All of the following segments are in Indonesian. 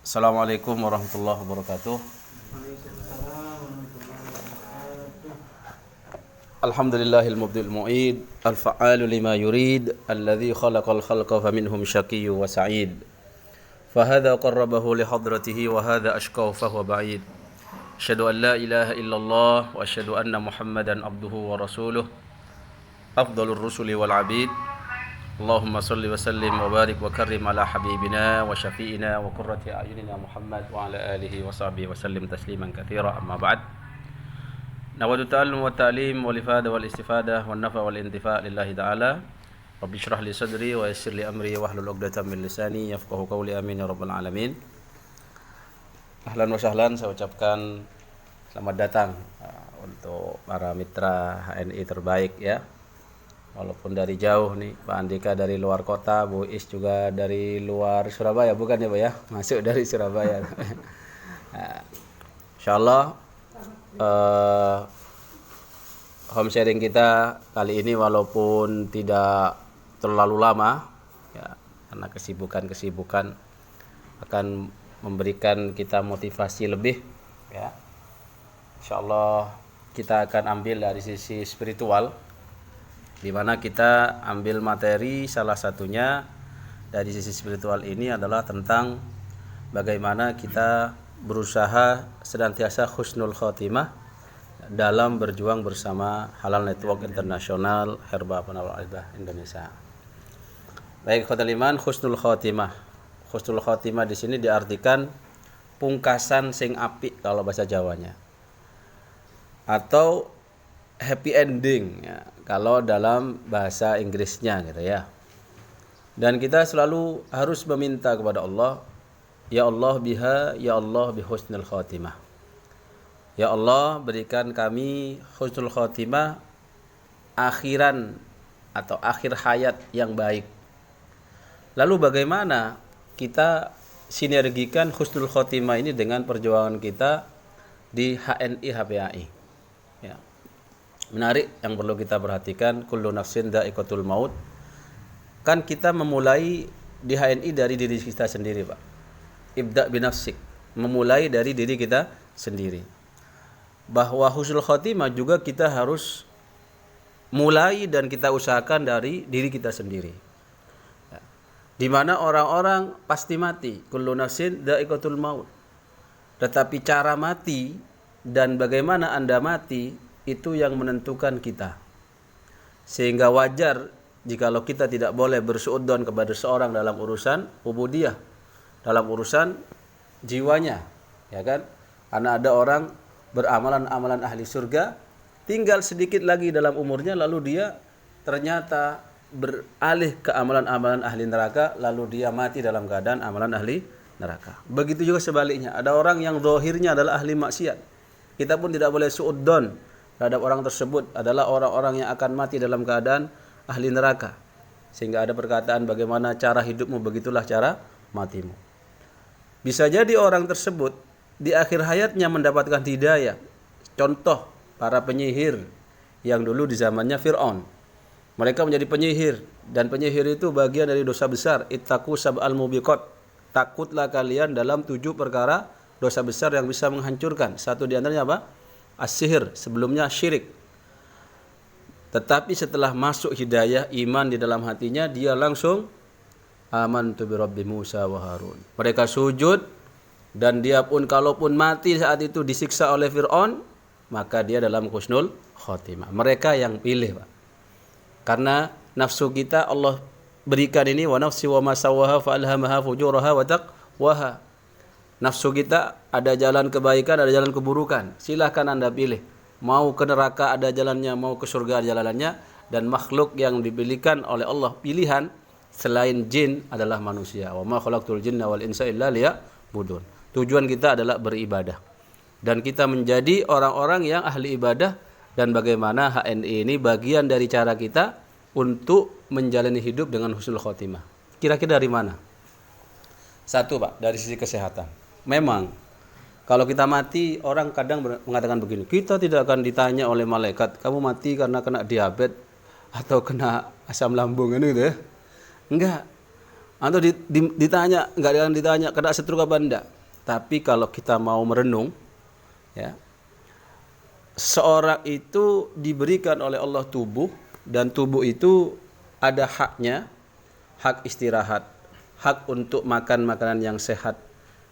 Assalamualaikum warahmatullahi wabarakatuh. Alhamdulillahil mubdil mu'id, al-fa'alu lima yurid, alladhi khalaqal khalqa faminhum syaqiyyu wa sa'id. Fahadha qarrabahu li hadratihi wa hadha ashqahu fahuwa ba'id. Asyhadu an la ilaha illallah wa asyhadu anna Muhammadan abduhu wa rasuluh. Afdhalur rusuli wal 'abid. Allahumma salli wa sallim wa barik wa karrim ala habibina wa syafi'ina wa qurrati a'yunina Muhammad wa ala alihi wa sahbihi wa sallim tasliman katsira, amma ba'd. Nawadu ta'allum wa ta'lim wal ifada wal istifada wan nafa wal intifa' lillahi ta'ala. Rabbi shrah li sadri wa yassir li amri wahlul 'uqdatam min lisani yafqahu qawli, amin ya rabbal alamin. Ahlan wa sahlan, saya ucapkan selamat datang untuk para mitra HNI terbaik ya. Walaupun dari jauh nih, Pak Andika dari luar kota, Bu Is juga dari luar Surabaya, bukan ya Pak ya? Masuk dari Surabaya. Nah, insyaallah home sharing kita kali ini walaupun tidak terlalu lama ya, karena kesibukan akan memberikan kita motivasi lebih ya. Insyaallah kita akan ambil dari sisi spiritual, di mana kita ambil materi salah satunya dari sisi spiritual ini adalah tentang bagaimana kita berusaha senantiasa husnul khotimah dalam berjuang bersama Halal Network Internasional Herba Penawar Ibadah Indonesia. Baik khotul iman, husnul khotimah. Husnul khotimah di sini diartikan pungkasan sing apik kalau bahasa Jawanya, atau happy ending ya, kalau dalam bahasa Inggrisnya gitu ya. Dan kita selalu harus meminta kepada Allah, ya Allah biha, ya Allah bi husnul khatimah. Ya Allah, berikan kami husnul khatimah, akhiran atau akhir hayat yang baik. Lalu bagaimana kita sinergikan husnul khatimah ini dengan perjuangan kita di HNI HPAI ya. Menarik yang perlu kita perhatikan, kullu nafsin dha'iqatul maut. Kan kita memulai di HNI dari diri kita sendiri, Pak. Ibda' binafsik, memulai dari diri kita sendiri. Bahwa husnul khotimah juga kita harus mulai dan kita usahakan dari diri kita sendiri. Ya. Di mana orang-orang pasti mati, kullu nafsin dha'iqatul maut. Tetapi cara mati dan bagaimana Anda mati itu yang menentukan kita. Sehingga wajar jikalau kita tidak boleh bersuudzon kepada seorang dalam urusan ubudiyah, dalam urusan jiwanya, ya kan? Karena ada orang beramalan-amalan ahli surga, tinggal sedikit lagi dalam umurnya lalu dia ternyata beralih ke amalan-amalan ahli neraka, lalu dia mati dalam keadaan amalan ahli neraka. Begitu juga sebaliknya, ada orang yang zahirnya adalah ahli maksiat, kita pun tidak boleh suudzon terhadap orang tersebut, adalah orang-orang yang akan mati dalam keadaan ahli neraka. Sehingga ada perkataan, bagaimana cara hidupmu begitulah cara matimu. Bisa jadi orang tersebut di akhir hayatnya mendapatkan hidayah. Contoh para penyihir yang dulu di zamannya Fir'aun. Mereka menjadi penyihir, dan penyihir itu bagian dari dosa besar. Ittaqu sab'al mubiqat. Takutlah kalian dalam 7 perkara dosa besar yang bisa menghancurkan. Satu di antaranya apa? As-sihir, sebelumnya syirik. Tetapi setelah masuk hidayah iman di dalam hatinya, dia langsung amantu bi rabbi Musa wa Harun. Mereka sujud, dan dia pun kalaupun mati saat itu disiksa oleh Fir'aun, maka dia dalam husnul khotimah. Mereka yang pilih, Pak. Karena nafsu kita Allah berikan ini, wa nafsi wa ma sawwaha fa alhamaha fujuraha wa taqwaha. Nafsu kita ada jalan kebaikan, ada jalan keburukan. Silahkan Anda pilih. Mau ke neraka ada jalannya, mau ke surga ada jalannya. Dan makhluk yang dipilihkan oleh Allah pilihan selain jin adalah manusia. Wa ma khalaqtul jinna wal insa illa liya'budun. Tujuan kita adalah beribadah. Dan kita menjadi orang-orang yang ahli ibadah. Dan bagaimana HNI ini bagian dari cara kita untuk menjalani hidup dengan husnul khotimah. Kira-kira dari mana? Satu, Pak, dari sisi kesehatan. Memang kalau kita mati, orang kadang mengatakan begini, kita tidak akan ditanya oleh malaikat, kamu mati karena kena diabetes atau kena asam lambung gitu ya. Enggak. Atau ditanya, enggak akan ditanya kena stroke apa enggak. Tapi kalau kita mau merenung, ya, seorang itu diberikan oleh Allah tubuh, dan tubuh itu ada haknya, hak istirahat, hak untuk makan makanan yang sehat,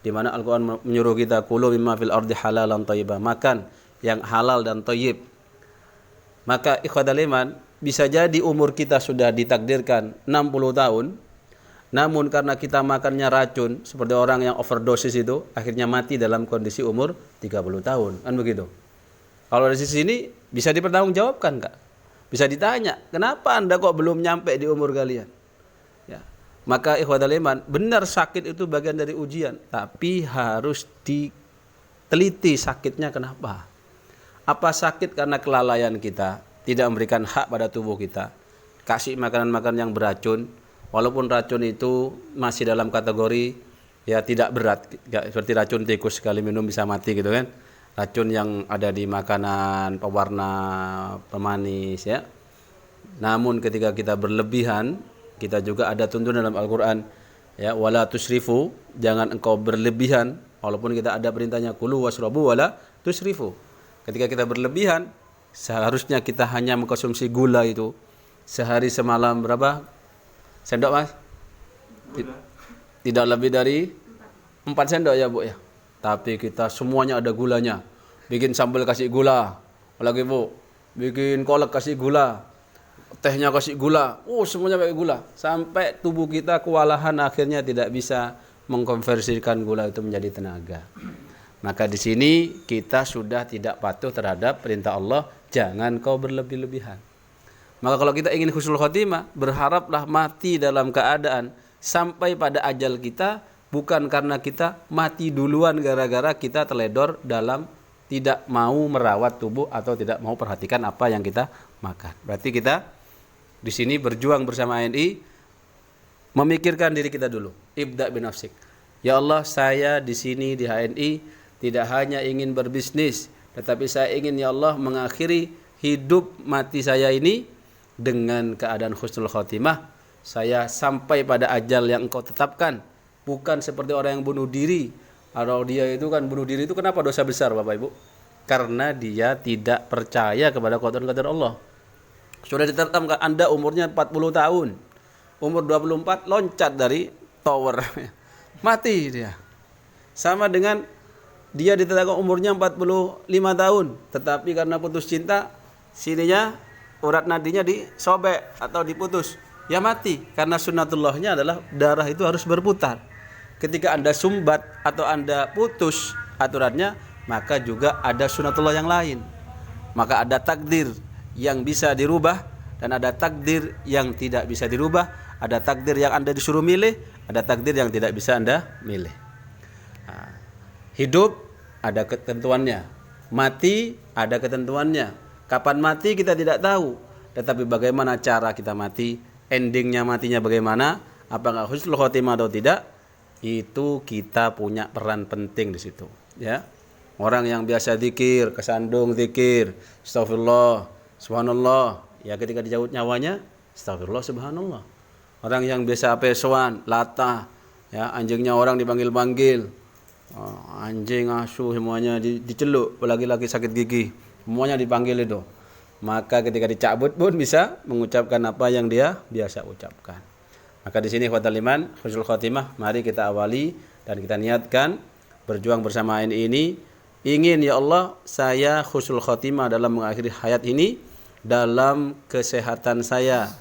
di mana Al-Qur'an menyuruh kita kulu mimma fil ardi halalan thayyiban, makan yang halal dan thayyib. Maka ikhwatal iman, bisa jadi umur kita sudah ditakdirkan 60 tahun, namun karena kita makannya racun, seperti orang yang overdosis itu, akhirnya mati dalam kondisi umur 30 tahun. Kan begitu. Kalau dari sisi ini bisa dipertanggungjawabkan, Kak. Bisa ditanya, kenapa Anda kok belum nyampe di umur kalian? Ya. Maka ikhwatal iman, benar sakit itu bagian dari ujian, tapi harus diteliti sakitnya kenapa. Apa sakit karena kelalaian kita, tidak memberikan hak pada tubuh kita, kasih makanan-makanan yang beracun, walaupun racun itu masih dalam kategori ya tidak berat, seperti racun tikus, sekali minum bisa mati gitu kan. Racun yang ada di makanan pewarna, pemanis ya. Namun ketika kita berlebihan, kita juga ada tuntunan dalam Al-Qur'an ya, wala tusrifu, jangan engkau berlebihan, walaupun kita ada perintahnya kulu wasrabu wala tusrifu. Ketika kita berlebihan, seharusnya kita hanya mengkonsumsi gula itu sehari semalam berapa sendok, Mas? Tidak lebih dari 4 sendok ya, Bu ya. Tapi kita semuanya ada gulanya. Bikin sambal kasih gula. Lagi, Bu. Bikin kolak kasih gula. Tehnya kasih gula. Semuanya pakai gula. Sampai tubuh kita kewalahan, akhirnya tidak bisa mengkonversikan gula itu menjadi tenaga. Maka di sini kita sudah tidak patuh terhadap perintah Allah, jangan kau berlebih-lebihan. Maka kalau kita ingin husnul khotimah, berharaplah mati dalam keadaan sampai pada ajal kita, bukan karena kita mati duluan gara-gara kita teledor dalam tidak mau merawat tubuh atau tidak mau perhatikan apa yang kita makan. Berarti kita di sini berjuang bersama ANI, memikirkan diri kita dulu. Ibda bin nafsik. Ya Allah, saya di sini di HNI tidak hanya ingin berbisnis, tetapi saya ingin ya Allah mengakhiri hidup mati saya ini dengan keadaan husnul khotimah. Saya sampai pada ajal yang engkau tetapkan, bukan seperti orang yang bunuh diri. Kalau dia itu kan bunuh diri itu kenapa dosa besar, Bapak Ibu? Karena dia tidak percaya kepada qadar Allah. Sudah ditetapkan Anda umurnya 40 tahun, umur 24 loncat dari tower, mati dia. Sama dengan dia ditetapkan umurnya 45 tahun, tetapi karena putus cinta, sininya urat nadinya disobek atau diputus, ya mati. Karena sunnatullahnya adalah darah itu harus berputar. Ketika Anda sumbat atau Anda putus aturannya, maka juga ada sunnatullah yang lain. Maka ada takdir yang bisa dirubah dan ada takdir yang tidak bisa dirubah. Ada takdir yang Anda disuruh milih, ada takdir yang tidak bisa Anda milih. Nah, hidup ada ketentuannya, mati ada ketentuannya. Kapan mati kita tidak tahu, tetapi bagaimana cara kita mati, endingnya matinya bagaimana, apakah husnul khotimah atau tidak, itu kita punya peran penting di situ. Ya, orang yang biasa zikir, kesandung zikir, astagfirullah, subhanallah, ya ketika dijauh nyawanya, astagfirullah, subhanallah. Orang yang biasa pesoan, latah, ya anjingnya orang dipanggil-panggil, anjing asuh semuanya diceluk, apalagi lagi sakit gigi. Semuanya dipanggil itu. Maka ketika dicabut pun bisa mengucapkan apa yang dia biasa ucapkan. Maka di sini ikhwatal iman, husnul khotimah, mari kita awali dan kita niatkan berjuang bersama ini. Ingin ya Allah, saya husnul khotimah dalam mengakhiri hayat ini dalam kesehatan saya.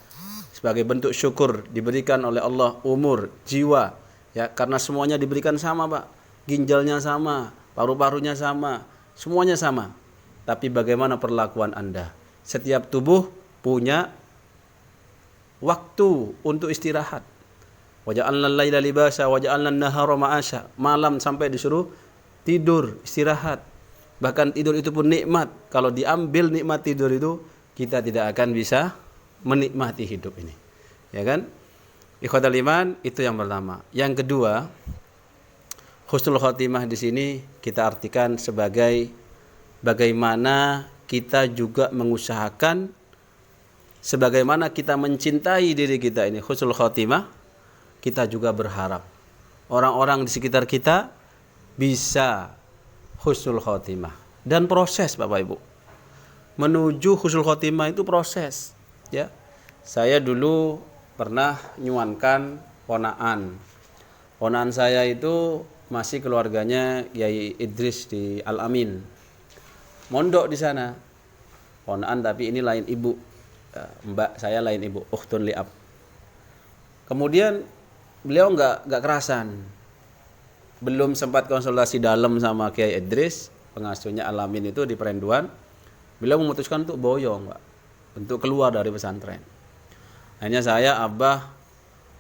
Sebagai bentuk syukur diberikan oleh Allah umur, jiwa, ya karena semuanya diberikan sama, Pak. Ginjalnya sama, paru-parunya sama, semuanya sama. Tapi bagaimana perlakuan Anda? Setiap tubuh punya waktu untuk istirahat. Waja'alna al-laila libasa waja'alna an-nahara ma'asha. Malam sampai disuruh tidur, istirahat. Bahkan tidur itu pun nikmat. Kalau diambil nikmat tidur itu, kita tidak akan bisa menikmati hidup ini. Ya kan? Ikhwatal iman, itu yang pertama. Yang kedua, husnul khotimah di sini kita artikan sebagai bagaimana kita juga mengusahakan, sebagaimana kita mencintai diri kita ini husnul khotimah, kita juga berharap orang-orang di sekitar kita bisa husnul khotimah. Dan proses Bapak Ibu, menuju husnul khotimah itu proses, ya. Saya dulu pernah nyuankan ponaan saya itu masih keluarganya Kiai Idris di Al Amin, mondok di sana. Ponaan tapi ini lain ibu, mbak saya lain ibu, ukhtun li'ab. Kemudian beliau nggak kerasan, belum sempat konsultasi dalam sama Kiai Idris, pengasuhnya Al Amin itu di Perenduan. Beliau memutuskan untuk boyong, Pak, untuk keluar dari pesantren. Hanya saya, Abah,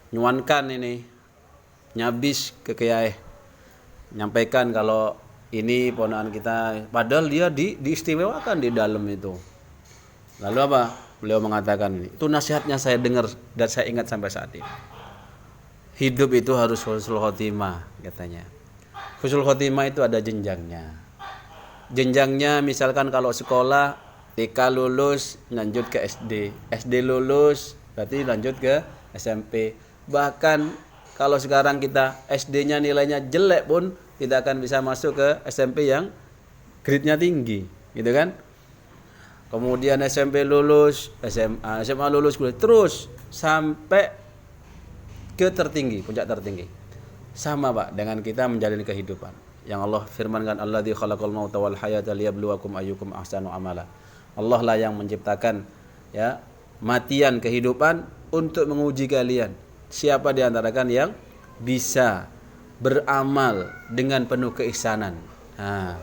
nyuankan ini, nyabis ke Kiai, nyampaikan kalau ini ponaan kita, padahal dia diistimewakan di dalam itu. Lalu apa? Beliau mengatakan ini, itu nasihatnya saya dengar dan saya ingat sampai saat ini. Hidup itu harus husnul khotimah, katanya. Husnul khotimah itu ada jenjangnya. Jenjangnya misalkan kalau sekolah, TK lulus lanjut ke SD, SD lulus berarti lanjut ke SMP. Bahkan kalau sekarang kita SD-nya nilainya jelek pun kita akan bisa masuk ke SMP yang grade-nya tinggi, gitu kan? Kemudian SMP lulus, SMA lulus, terus sampai ke tertinggi, puncak tertinggi. Sama Pak dengan kita menjalani kehidupan. Yang Allah firmankan, Alladzi khalaqal mauta wal hayata liyabluwakum ayyukum ahsanu amala. Allah lah yang menciptakan ya matian kehidupan untuk menguji kalian. Siapa di antara kalian yang bisa beramal dengan penuh keihsanan. Nah,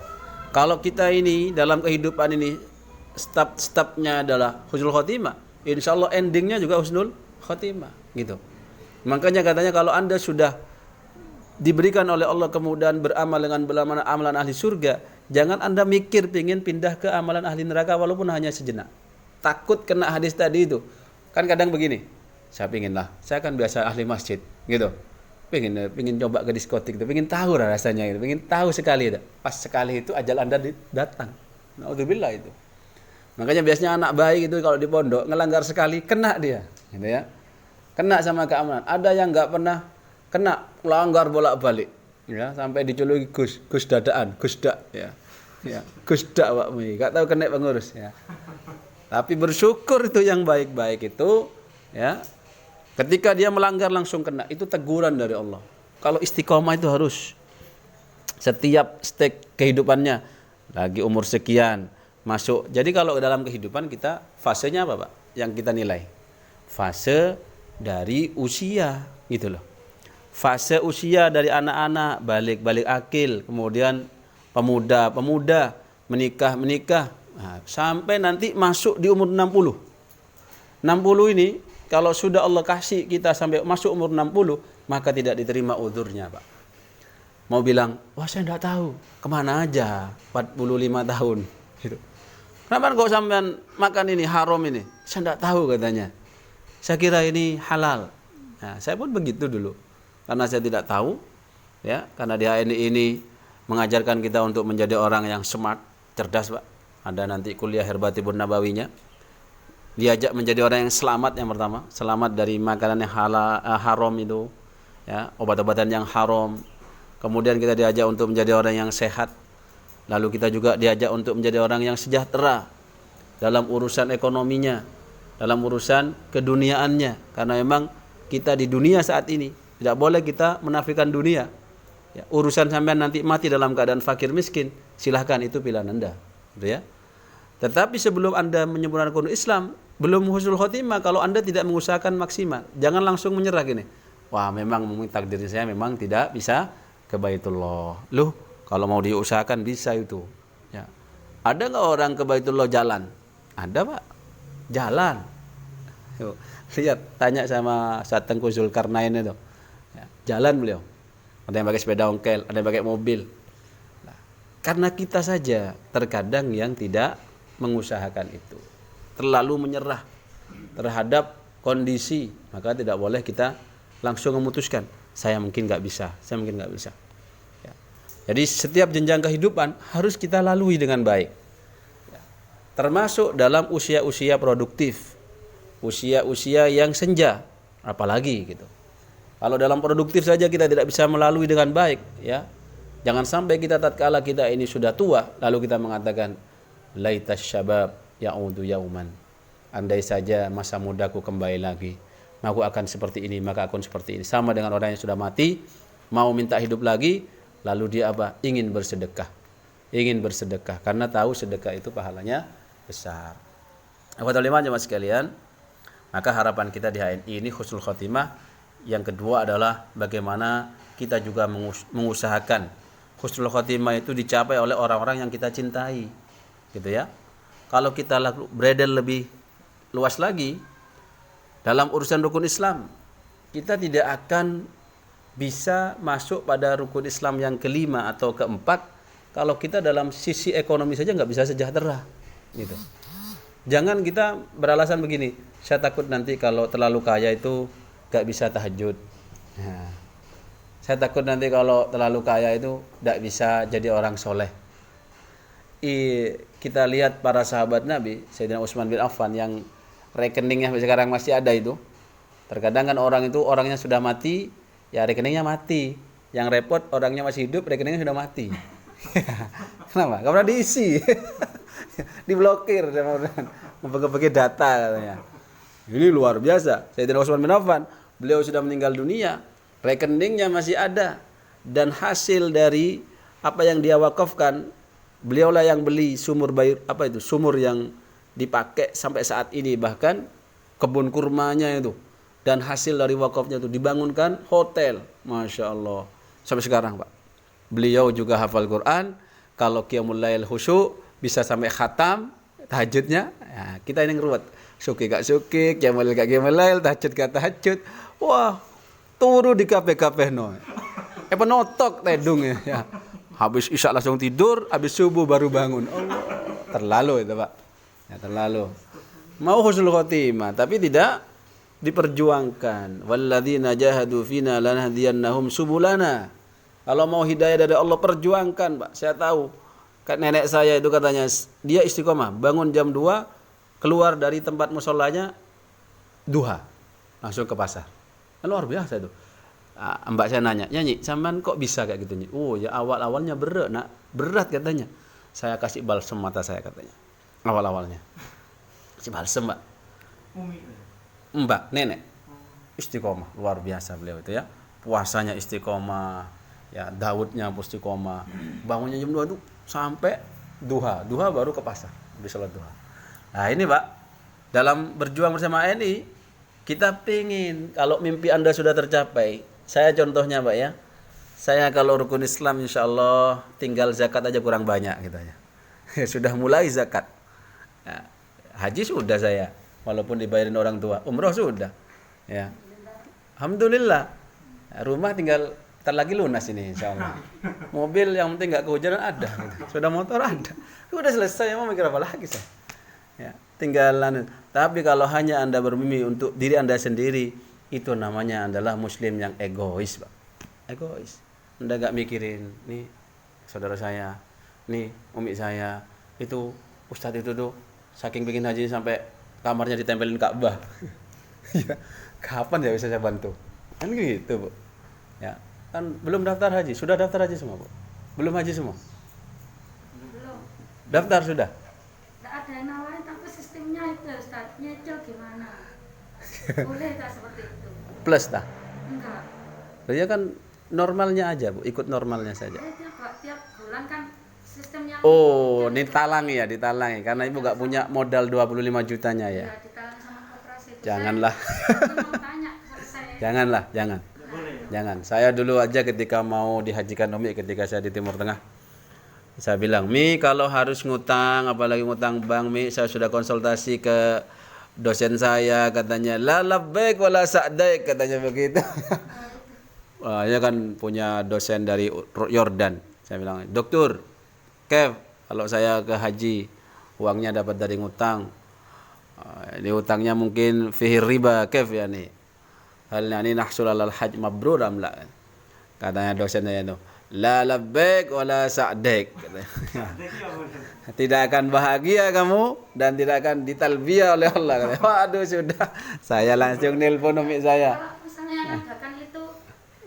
kalau kita ini dalam kehidupan ini step-stepnya adalah husnul khotimah, insya Allah endingnya juga husnul khotimah, gitu. Makanya katanya kalau Anda sudah diberikan oleh Allah kemudahan beramal dengan amalan ahli surga, jangan Anda mikir pingin pindah ke amalan ahli neraka walaupun hanya sejenak. Takut kena hadis tadi itu. Kan kadang begini, saya kan biasa ahli masjid, gitu. Pingin coba ke diskotik itu, pingin tahu rasanya itu, pingin tahu sekali itu. Pas sekali itu ajal Anda datang. Naudzubillah itu. Makanya biasanya anak baik itu kalau di pondok ngelanggar sekali kena dia, gitu ya. Kena sama keamanan. Ada yang nggak pernah kena, langgar bolak-balik, ya, sampai dijuluki Gus dadaan, Gusdak, ya. Ya, Gusdak Pak Mui, nggak tahu kena pengurus, ya. Tapi bersyukur itu yang baik-baik itu, ya. Ketika dia melanggar langsung kena, itu teguran dari Allah. Kalau istiqomah itu harus setiap stek kehidupannya, lagi umur sekian masuk. Jadi kalau dalam kehidupan kita fasenya apa Pak? Yang kita nilai fase dari usia, gitu loh. Fase usia dari anak-anak balik akil, kemudian pemuda menikah, nah, sampai nanti masuk di umur 60 ini. Kalau sudah Allah kasih kita sampai masuk umur 60, maka tidak diterima uzurnya Pak. Mau bilang, wah saya tidak tahu, kemana aja 45 tahun, gitu. Kenapa kok sampean makan ini haram ini? Saya tidak tahu katanya. Saya kira ini halal. Nah, saya pun begitu dulu. Karena saya tidak tahu, ya, karena di HNI ini mengajarkan kita untuk menjadi orang yang smart, cerdas, Pak. Ada nanti kuliah Herbatibun Nabawinya. Diajak menjadi orang yang selamat yang pertama, selamat dari makanan yang haram itu, ya, obat-obatan yang haram. Kemudian kita diajak untuk menjadi orang yang sehat. Lalu kita juga diajak untuk menjadi orang yang sejahtera dalam urusan ekonominya, dalam urusan keduniaannya. Karena memang kita di dunia saat ini tidak boleh kita menafikan dunia. Ya, urusan sampean nanti mati dalam keadaan fakir miskin, silahkan, itu pilihan Anda, gitu ya. Tetapi sebelum Anda menyempurnakan Islam, belum husnul khotimah kalau Anda tidak mengusahakan maksimal. Jangan langsung menyerah gini. Wah, memang takdir saya memang tidak bisa ke Baitullah. Loh, kalau mau diusahakan bisa itu. Ya. Ada nggak orang ke Baitullah jalan? Ada Pak, jalan. Yuk, lihat, tanya sama Satengku Zulkarnain itu. Ya, jalan beliau. Ada yang pakai sepeda ongkel, ada yang pakai mobil. Nah, karena kita saja terkadang yang tidak mengusahakan itu, terlalu menyerah terhadap kondisi, maka tidak boleh kita langsung memutuskan saya mungkin nggak bisa. Ya. Jadi setiap jenjang kehidupan harus kita lalui dengan baik, ya. Termasuk dalam usia-usia produktif, usia-usia yang senja, apalagi gitu. Kalau dalam produktif saja kita tidak bisa melalui dengan baik, ya. Jangan sampai kita tatkala kita ini sudah tua lalu kita mengatakan laitas syabab ya'udu yauman. Andai saja masa mudaku kembali lagi, aku akan seperti ini, maka aku seperti ini. Sama dengan orang yang sudah mati, mau minta hidup lagi, lalu dia apa? Ingin bersedekah. Ingin bersedekah karena tahu sedekah itu pahalanya besar. Akhwatul iman jemaah sekalian, maka harapan kita di HNI ini husnul khotimah. Yang kedua adalah bagaimana kita juga mengusahakan husnul khotimah itu dicapai oleh orang-orang yang kita cintai, gitu ya. Kalau kita beredar lebih luas lagi dalam urusan rukun Islam, kita tidak akan bisa masuk pada rukun Islam yang kelima atau keempat kalau kita dalam sisi ekonomi saja nggak bisa sejahtera, gitu. Jangan kita beralasan begini, saya takut nanti kalau terlalu kaya itu nggak bisa tahajud. Nah, saya takut nanti kalau terlalu kaya itu nggak bisa jadi orang soleh. Kita lihat para sahabat Nabi, Sayyidina Utsman bin Affan yang rekeningnya sekarang masih ada itu. Terkadang kan orang itu orangnya sudah mati, ya rekeningnya mati. Yang repot orangnya masih hidup, rekeningnya sudah mati. Kenapa? Gak pernah diisi. Diblokir sama orang. Membagi data katanya. Ini luar biasa. Sayyidina Utsman bin Affan, beliau sudah meninggal dunia, rekeningnya masih ada, dan hasil dari apa yang dia wakafkan, beliaulah yang beli sumur sumur yang dipakai sampai saat ini, bahkan kebun kurmanya itu, dan hasil dari wakafnya itu dibangunkan hotel, masya Allah sampai sekarang Pak. Beliau juga hafal Quran, kalau qiyamul lail khusyuk bisa sampai khatam tahajudnya. Ya, kita ini ngeruwet, suki gak suki, qiyamul lail, tahajud gak tahajud. Wah, turu di kafe-kafe no. Penotok tedung ya. Habis isya langsung tidur, habis subuh baru bangun. Allah, terlalu itu Pak. Ya, terlalu. Mau husnul khotimah tapi tidak diperjuangkan. Walladzina jahadu fina lanahdiyannahum subulana. Kalau mau hidayah dari Allah perjuangkan, Pak. Saya tahu. Kan nenek saya itu katanya dia istiqomah, bangun jam 2, keluar dari tempat musholanya duha, langsung ke pasar. Luar biasa itu. Mbak saya nanya, "Nyanyi, sampean kok bisa kayak gitu, Nyi?" "Oh, ya awal-awalnya berat, Nak. Berat katanya. Saya kasih balsem mata saya katanya. Awal-awalnya. Kasih balsem, Mbak. Mbak, nenek. Istiqomah, luar biasa beliau itu ya. Puasanya istiqomah, ya Daudnya istiqomah. Bangunnya jam 2 itu sampai duha. Duha baru ke pasar, di sholat duha. Nah, ini, Pak. Dalam berjuang bersama ini, kita pingin kalau mimpi Anda sudah tercapai. Saya contohnya Pak ya. Saya kalau rukun Islam insya Allah tinggal zakat aja kurang banyak gitu ya. Sudah mulai zakat. Ya, haji sudah saya, walaupun dibayarin orang tua. Umroh sudah. Ya. Alhamdulillah. Ya, rumah tinggal ntar lagi lunas ini insya Allah. Mobil yang penting nggak kehujanan ada. Gitu. Sudah motor ada. Sudah selesai, mau mikir apa lagi saya? Ya, tinggalan. Tapi kalau hanya Anda bermimpi untuk diri Anda sendiri, itu namanya adalah muslim yang egois, Pak. Egois. Anda enggak mikirin nih saudara saya, nih umi saya, itu ustadz itu tuh saking bikin haji sampai kamarnya ditempelin Ka'bah. Ya, kapan ya bisa saya bantu? Kan gitu, Bu. Ya, kan belum daftar haji, sudah daftar haji semua, Bu? Belum haji semua? Belum. Daftar sudah? Ada yang nawarin tapi sistemnya itu Ustaz, nyicil gimana? Boleh tak seperti itu? Plus tak? Enggak. Dia kan normalnya aja, Bu, ikut normalnya saja. Tiap bulan kan sistemnya. Oh, ditalangi ya, ditalangi karena Ibu nggak punya modal 25 jutanya ya. Iya, ditalangi sama koperasi itu. Janganlah. Saya mau tanya selesai. Janganlah, jangan. Jangan. Saya dulu aja ketika mau dihajikan Umi ketika saya di Timur Tengah. Saya bilang, "Mi, kalau harus ngutang, apalagi ngutang bank, Mi, saya sudah konsultasi ke dosen saya, katanya, la labbaik wala sa'daik," katanya begitu. Wah, dia kan punya dosen dari Yordan. Saya bilang, "Dokter, Kev, kalau saya ke haji, uangnya dapat dari ngutang. Ini utangnya mungkin fihi riba, Kev ya nih. Hal ini nahsul alal hajj mabrur amla." Katanya dosennya itu, "La labbaik wala sa'daik." Tidak akan bahagia kamu dan tidak akan ditalbiyah oleh Allah. Waduh, sudah. Saya langsung nelpon umi saya. Kalau misalnya yang adakan itu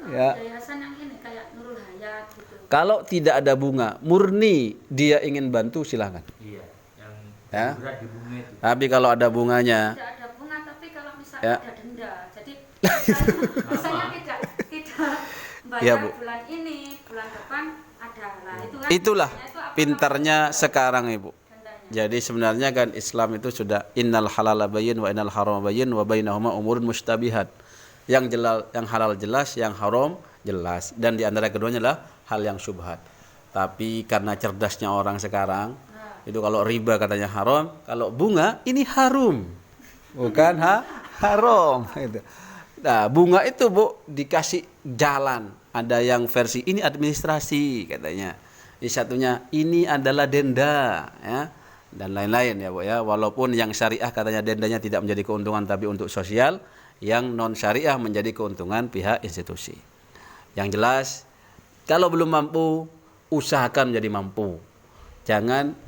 Ya. Yayasan yang ini kayak Nurul Hayat gitu. Kalau tidak ada bunga, murni dia ingin bantu silahkan. Iya, yang Ya. berat di bunga itu. Tapi kalau ada bunganya, Tidak ada bunga, tapi kalau misalnya Ya. ada denda, jadi misalnya tidak bayar Ya, Bu. bulan ini, bulan depan ada lah itu kan. itulah dendanya itu apa pintarnya namanya? sekarang Ibu. Dendanya. Jadi sebenarnya kan Islam itu sudah innal halala bayyin wa innal harama bayyin wa bainahuma umurun mustabihat. Yang halal jelas, yang haram jelas, dan di antara keduanya adalah hal yang syubhat. Tapi karena cerdasnya orang sekarang, itu kalau riba katanya haram, kalau bunga ini harum. Bukan haram itu. Nah, bunga itu Bu dikasih jalan. Ada yang versi ini administrasi katanya. Di satunya ini adalah denda ya. Dan lain-lain ya Bu ya. Walaupun yang syariah katanya dendanya tidak menjadi keuntungan tapi untuk sosial, yang non syariah menjadi keuntungan pihak institusi. Yang jelas kalau belum mampu usahakan menjadi mampu. Jangan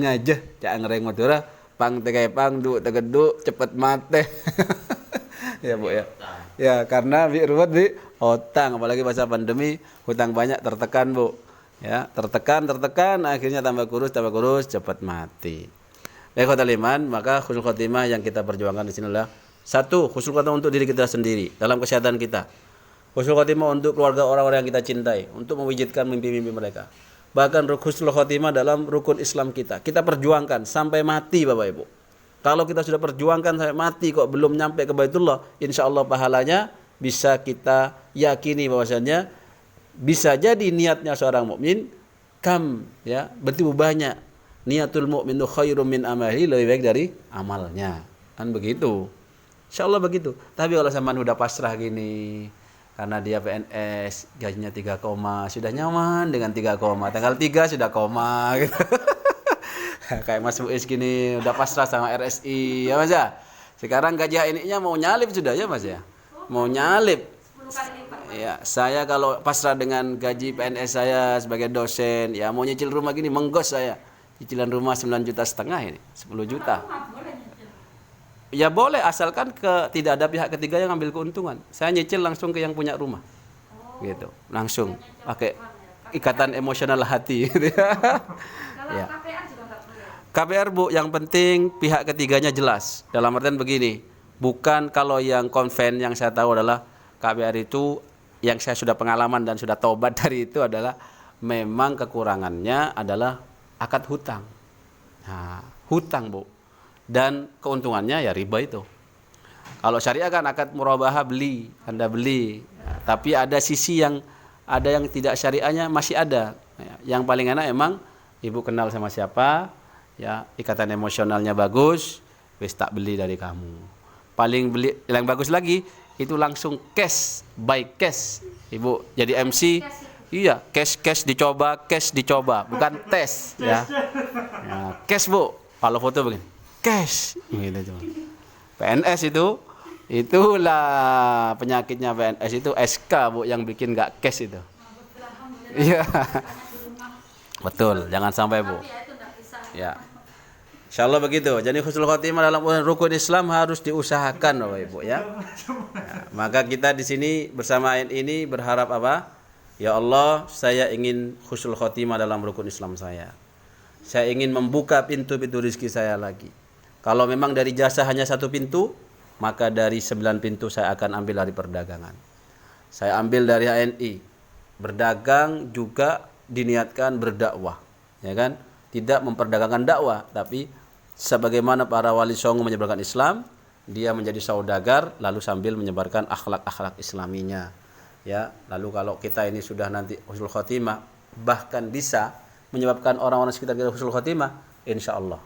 aja jangan ngereng motora pang tegai pang du tegeduk cepet mate. Ya Bu ya. Ya karena ruwet di hutang apalagi masa pandemi hutang banyak tertekan Bu. Ya, tertekan akhirnya tambah kurus cepat mati. Baik khotimah iman, maka husnul khotimah yang kita perjuangkan di sini adalah satu, husnul khotimah untuk diri kita sendiri dalam kesehatan kita. Husnul khotimah untuk keluarga orang-orang yang kita cintai, untuk mewujudkan mimpi-mimpi mereka. Bahkan husnul khotimah dalam rukun Islam kita. Kita perjuangkan sampai mati Bapak Ibu. Kalau kita sudah perjuangkan sampai mati kok belum nyampe ke Baitullah, insya Allah pahalanya bisa kita yakini bahwasannya bisa jadi niatnya seorang mukmin ya berarti banyak. Niatul mukmin khairum min amali, lebih baik dari amalnya. Kan begitu. Insyaallah begitu. Tapi kalau sampean udah pasrah gini karena dia PNS, gajinya 3 koma, sudah nyaman dengan 3 koma. Tanggal 3 sudah koma gitu. Kayak Mas Muiz gini udah pasrah sama RSI ya Mas ya. Sekarang gaji HNI-nya mau nyalip sudah ya Mas ya. Mau nyalip. 10 kali lipat. Ya, saya kalau pasrah dengan gaji PNS saya sebagai dosen, ya mau nyicil rumah gini menggos saya. Cicilan rumah 9,5 juta ini, 10 juta. Boleh nyicil. Ya boleh asalkan tidak ada pihak ketiga yang ambil keuntungan. Saya nyicil langsung ke yang punya rumah. Gitu, langsung pakai ikatan emosional hati gitu ya. Kalau Ya. KPR juga nggak boleh. KPR Bu, yang penting pihak ketiganya jelas. Dalam artian begini, bukan kalau yang konven yang saya tahu adalah KPR itu yang saya sudah pengalaman dan sudah tobat dari itu adalah memang kekurangannya adalah akad hutang. Nah, hutang Bu. Dan keuntungannya ya riba itu. Kalau syariah kan akad murabahah beli, Anda beli. Ya, tapi ada sisi yang tidak syariahnya masih ada. Ya, yang paling enak emang Ibu kenal sama siapa, ya ikatan emosionalnya bagus, wis tak beli dari kamu. Paling beli yang bagus lagi itu langsung cash, by cash. Ibu jadi MC, iya cash dicoba, bukan tes ya. Ya cash Bu, kalau foto begini, cash gitu. PNS itulah penyakitnya PNS itu SK Bu yang bikin nggak cash itu. Iya. Betul, jangan sampai Bu. Tapi ya itu nggak bisa. Ya. Insyaallah begitu. Jadi husnul khotimah dalam rukun Islam harus diusahakan Bapak Ibu ya. Maka kita di sini bersama ayat ini berharap apa? Ya Allah, saya ingin husnul khotimah dalam rukun Islam saya. Saya ingin membuka pintu-pintu rezeki saya lagi. Kalau memang dari jasa hanya 1 pintu, maka dari 9 pintu saya akan ambil dari perdagangan. Saya ambil dari HNI. Berdagang juga diniatkan berdakwah, ya kan? Tidak memperdagangkan dakwah, tapi sebagaimana para wali songo menyebarkan Islam, dia menjadi saudagar lalu sambil menyebarkan akhlak-akhlak Islaminya. Ya, lalu kalau kita ini sudah nanti husnul khotimah, bahkan bisa menyebabkan orang-orang sekitar kita husnul khotimah, insyaallah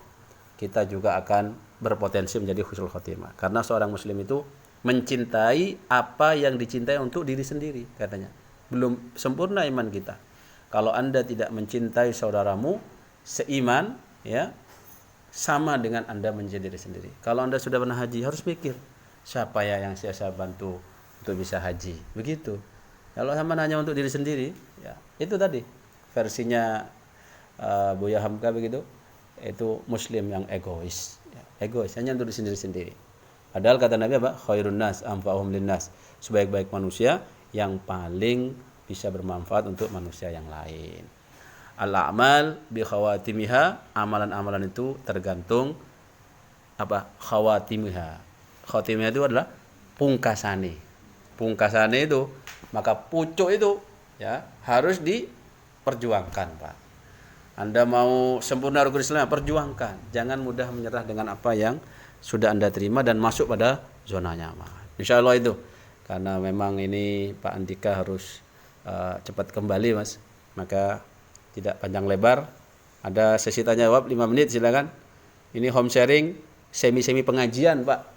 kita juga akan berpotensi menjadi husnul khotimah. Karena seorang muslim itu mencintai apa yang dicintai untuk diri sendiri katanya. Belum sempurna iman kita. Kalau Anda tidak mencintai saudaramu seiman, ya, sama dengan Anda mencintai diri sendiri. Kalau Anda sudah pernah haji, harus pikir, siapa ya yang saya bantu untuk bisa haji. Begitu. Kalau sama hanya untuk diri sendiri, ya, itu tadi versinya Buya Hamka begitu. Itu muslim yang egois, ya, egois hanya untuk diri sendiri. Padahal kata Nabi apa? Khairun nas anfa'uhum linnas. Sebaik-baik manusia yang paling bisa bermanfaat untuk manusia yang lain. Al-a'mal bi khawatimiha, amalan-amalan itu tergantung apa? Khawatimiha. Khawatimiha itu adalah pungkasane. Pungkasane itu, maka pucuk itu ya harus diperjuangkan, Pak. Anda mau sempurna rukun Islam, perjuangkan. Jangan mudah menyerah dengan apa yang sudah Anda terima dan masuk pada zona nyaman. Insya Allah itu. Karena memang ini Pak Andika harus cepat kembali, Mas. Maka tidak panjang lebar. Ada sesi tanya jawab 5 menit, silakan. Ini home sharing semi-semi pengajian, Pak.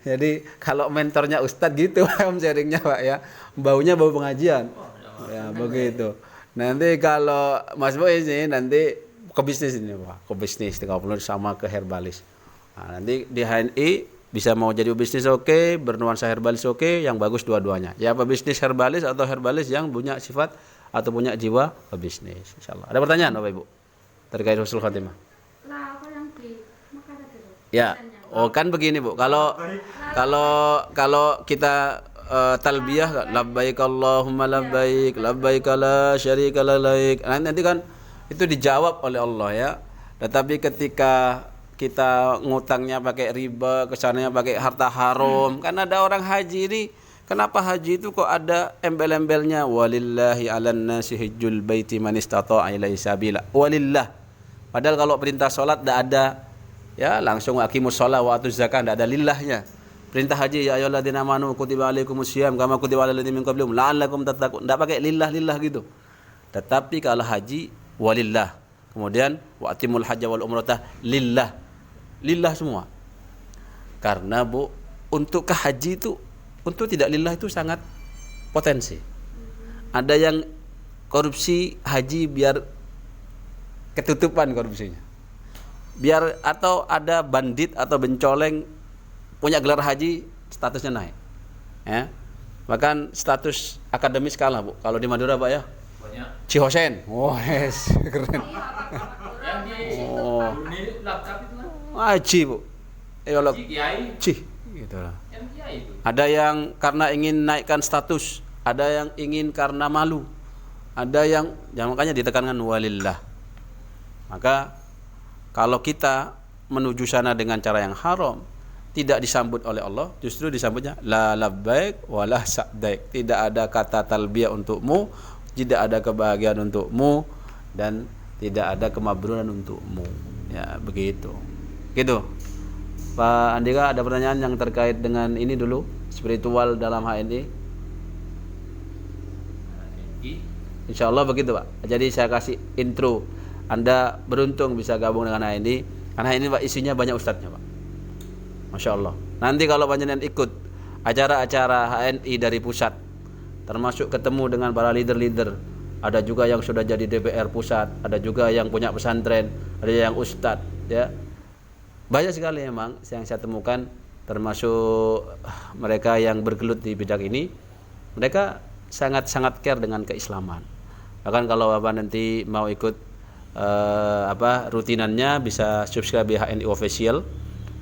Jadi kalau mentornya Ustadz gitu home sharingnya, Pak ya. Baunya bau pengajian. Ya, begitu. Nanti kalau Mas Boy ini nanti ke bisnis ini, Pak. Ke bisnis 30 sama ke herbalis. Nah, nanti di HNI bisa mau jadi bisnis oke, bernuansa herbalis oke, yang bagus dua-duanya. Ya apa bisnis herbalis atau herbalis yang punya sifat atau punya jiwa pebisnis, insyaallah. Ada pertanyaan Bapak Ibu terkait husnul khotimah? Lah apa yang di Mekah tadi loh? Ya. Oh kan begini Bu, kalau kita talbiyah labbaik Allahumma labbaik labbaik la syarika lak. Nanti kan itu dijawab oleh Allah ya. Tetapi ketika kita ngutangnya pakai riba, kesananya pakai harta haram, kan ada orang haji ini. Kenapa haji itu kok ada embel-embelnya walillahi 'alan nasi hajjul baiti man istata'a ilaihi sabila. Walillah. Padahal kalau perintah salat enggak ada ya, langsung aqimus shalah wa atuz zakah, enggak ada lillahnya. Perintah haji ya ayyuhalladzina amanu kutiba alaikumusiyam kama kutiba alal ladzina min qablikum la'allakum tattaqun. Enggak pakai lillah gitu. Tetapi kalau haji walillah. Kemudian wa atimul hajja wal umrata lillah. Lillah semua. Karena Bu, untuk ke haji itu untuk tidak lillah itu sangat potensi. Ada yang korupsi haji biar ketutupan korupsinya. Biar atau ada bandit atau bencoleng punya gelar haji statusnya naik. Ya. Bahkan status akademis kalah, Bu. Kalau di Madura, Pak ya. Banyak. Cihosen. Oh, yes. Keren. Yang di ini lengkap itu kan. Haji, Bu. Kalau Kiai. Cih, gitu lah. Yang Kiai itu. Ada yang karena ingin naikkan status, ada yang ingin karena malu, ada yang makanya ditekankan walillah. Maka kalau kita menuju sana dengan cara yang haram, tidak disambut oleh Allah, justru disambutnya la labbaik wala sa'daik. Tidak ada kata talbiyah untukmu, tidak ada kebahagiaan untukmu, dan tidak ada kemabruran untukmu. Ya, begitu. Gitu. Pak Andika, ada pertanyaan yang terkait dengan ini dulu, spiritual dalam HNI? Insya Allah begitu, Pak. Jadi saya kasih intro. Anda beruntung bisa gabung dengan HNI, karena ini Pak isinya banyak ustadznya, Pak. Masya Allah. Nanti kalau panjenengan ikut acara-acara HNI dari pusat, termasuk ketemu dengan para leader-leader, ada juga yang sudah jadi DPR pusat, ada juga yang punya pesantren, ada yang ustadz, ya. Banyak sekali memang yang saya temukan, termasuk mereka yang bergelut di bidang ini. Mereka sangat-sangat care dengan keislaman. Bahkan kalau Bapak nanti mau ikut rutinannya, bisa subscribe di HNI Official.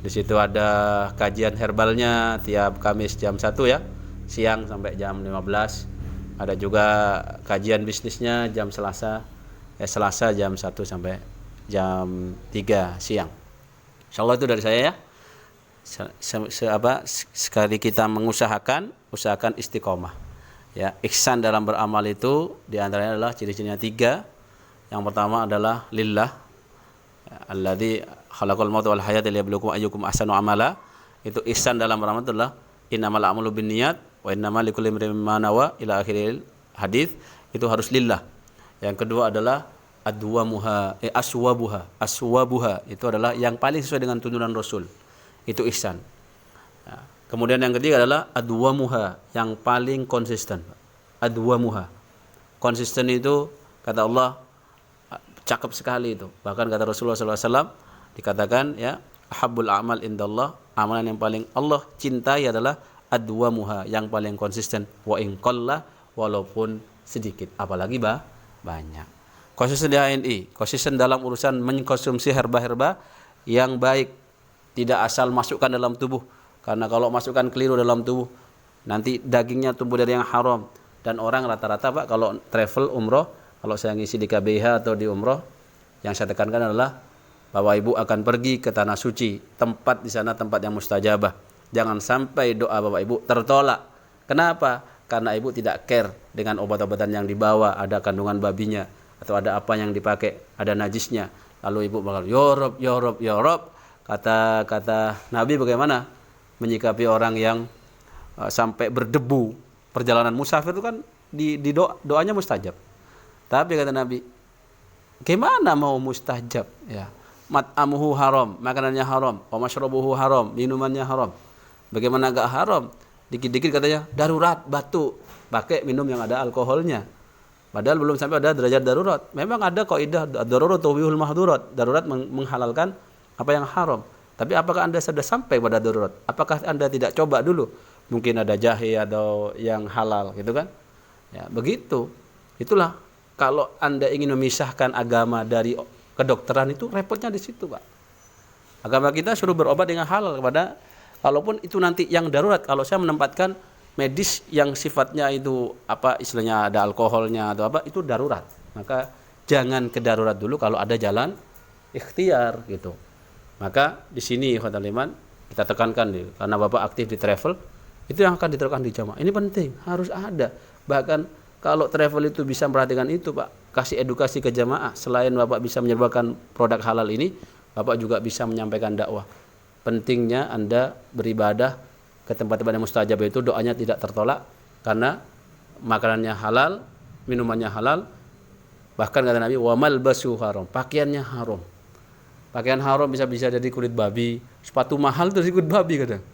Di situ ada kajian herbalnya tiap Kamis jam 1 ya, siang sampai jam 15. Ada juga kajian bisnisnya jam Selasa jam 1 sampai jam 3 siang. Insyaallah itu dari saya ya. Sekali kita usahakan istiqomah. Ya, ihsan dalam beramal itu diantaranya adalah ciri-cirinya 3. Yang pertama adalah lillah. Alladzi khalaqal mauta wal hayata liyabluwakum ayyukum ahsanu amala. Itu ihsan dalam beramal adalah innamal a'malu binniyat wa innamal likulli imrin ma nawa ila akhiril hadis. Itu harus lillah. Yang kedua adalah aswabuha itu adalah yang paling sesuai dengan tuntunan Rasul, itu ihsan. Nah, kemudian yang ketiga adalah adwamuha, yang paling konsisten. Adwamuha, konsisten itu kata Allah cakep sekali itu. Bahkan kata Rasulullah SAW dikatakan ya, ahabbul a'mal indallah, amalan yang paling Allah cintai adalah adwamuha, yang paling konsisten. Wa in qalla, walaupun sedikit, apalagi banyak. Konsisten di HNI, konsisten dalam urusan mengkonsumsi herba-herba yang baik, tidak asal masukkan dalam tubuh. Karena kalau masukkan keliru dalam tubuh, nanti dagingnya tumbuh dari yang haram. Dan orang rata-rata Pak kalau travel umroh, kalau saya ngisi di KBH atau di umroh, yang saya tekankan adalah Bapak Ibu akan pergi ke tanah suci, tempat di sana tempat yang mustajabah. Jangan sampai doa Bapak Ibu tertolak. Kenapa? Karena Ibu tidak care dengan obat-obatan yang dibawa, ada kandungan babinya atau ada apa yang dipakai, ada najisnya. Lalu Ibu bakal ya Rob. Kata Nabi bagaimana menyikapi orang yang sampai berdebu. Perjalanan musafir itu kan di doanya mustajab. Tapi kata Nabi, gimana mau mustajab ya? Mat'amuhu haram, makanannya haram, wa masyrabuhu haram, minumannya haram. Bagaimana enggak haram? Dikit-dikit katanya darurat, batuk, pakai minum yang ada alkoholnya. Padahal belum sampai ada derajat darurat. Memang ada kaidah darurat tubihul mahdurat. Darurat menghalalkan apa yang haram. Tapi apakah Anda sudah sampai pada darurat? Apakah Anda tidak coba dulu? Mungkin ada jahe atau yang halal gitu kan? Ya, begitu. Itulah kalau Anda ingin memisahkan agama dari kedokteran itu repotnya di situ, Pak. Agama kita suruh berobat dengan halal kepada kalaupun itu nanti yang darurat. Kalau saya menempatkan medis yang sifatnya itu apa istilahnya ada alkoholnya atau apa itu darurat. Maka jangan ke darurat dulu kalau ada jalan ikhtiar gitu. Maka di sini ikhwatul iman kita tekankan nih karena Bapak aktif di travel itu yang akan diterapkan di jamaah. Ini penting, harus ada. Bahkan kalau travel itu bisa memperhatikan itu, Pak, kasih edukasi ke jamaah. Selain Bapak bisa menyerbakan produk halal ini, Bapak juga bisa menyampaikan dakwah. Pentingnya Anda beribadah ke tempat-tempat yang mustajab itu doanya tidak tertolak karena makanannya halal, minumannya halal. Bahkan kata Nabi, wa malbasu haram, pakaiannya haram. Pakaian haram bisa dari kulit babi, sepatu mahal dari kulit babi kadang.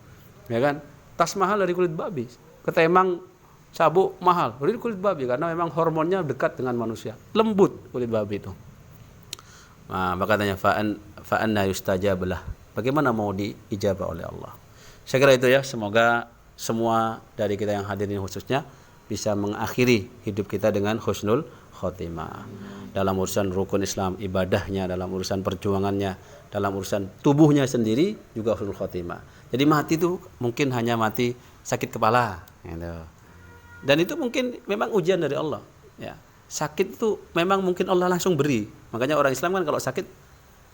Ya kan? Tas mahal dari kulit babi, ketemang sabuk mahal dari kulit babi karena memang hormonnya dekat dengan manusia, lembut kulit babi itu. Nah, maka katanya fa'anna yustajabalah. Bagaimana mau diijabah oleh Allah? Saya kira itu ya, semoga semua dari kita yang hadir ini khususnya bisa mengakhiri hidup kita dengan husnul khotimah. Dalam urusan rukun Islam, ibadahnya, dalam urusan perjuangannya, dalam urusan tubuhnya sendiri juga husnul khotimah. Jadi mati itu mungkin hanya mati sakit kepala gitu. Dan itu mungkin memang ujian dari Allah ya. Sakit itu memang mungkin Allah langsung beri. Makanya orang Islam kan kalau sakit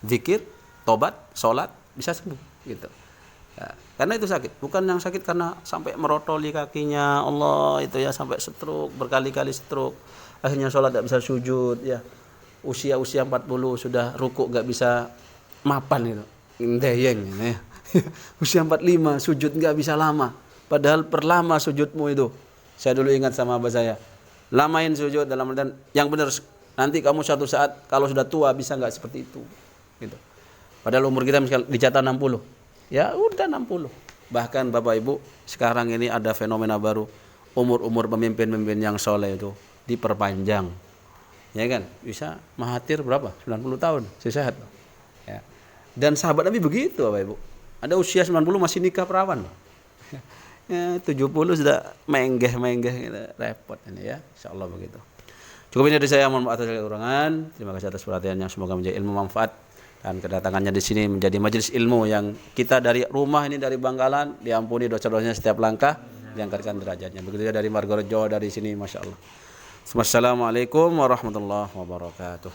zikir, tobat, sholat bisa sembuh gitu ya, karena itu sakit, bukan yang sakit karena sampai merotoli kakinya Allah itu ya, sampai stroke, berkali-kali stroke, akhirnya sholat gak bisa sujud ya, usia 40 sudah rukuk gak bisa mapan gitu, ndeyeng ya. Usia 45 sujud gak bisa lama, padahal perlama sujudmu itu. Saya dulu ingat sama abah saya, lamain sujud dalam artian yang benar, nanti kamu suatu saat kalau sudah tua bisa gak seperti itu gitu. Padahal umur kita misalnya dicatat 60. Ya udah 60. Bahkan Bapak Ibu, sekarang ini ada fenomena baru. Umur-umur pemimpin-pemimpin yang soleh itu diperpanjang. Ya kan? Bisa Mahathir berapa? 90 tahun, masih sehat. Ya. Dan sahabat Nabi begitu Bapak Ibu. Ada usia 90 masih nikah perawan. Ya, 70 sudah menggeh gitu. Repot ini ya. Insyaallah begitu. Cukup ini dari saya, mohon maaf atas kekurangan. Terima kasih atas perhatiannya, semoga menjadi ilmu manfaat. Dan kedatangannya di sini menjadi majelis ilmu yang kita dari rumah ini dari Bangkalan diampuni dosa-dosanya setiap langkah, diangkatkan derajatnya. Begitu juga dari Margorejo dari sini, masya Allah. Wassalamualaikum warahmatullahi wabarakatuh.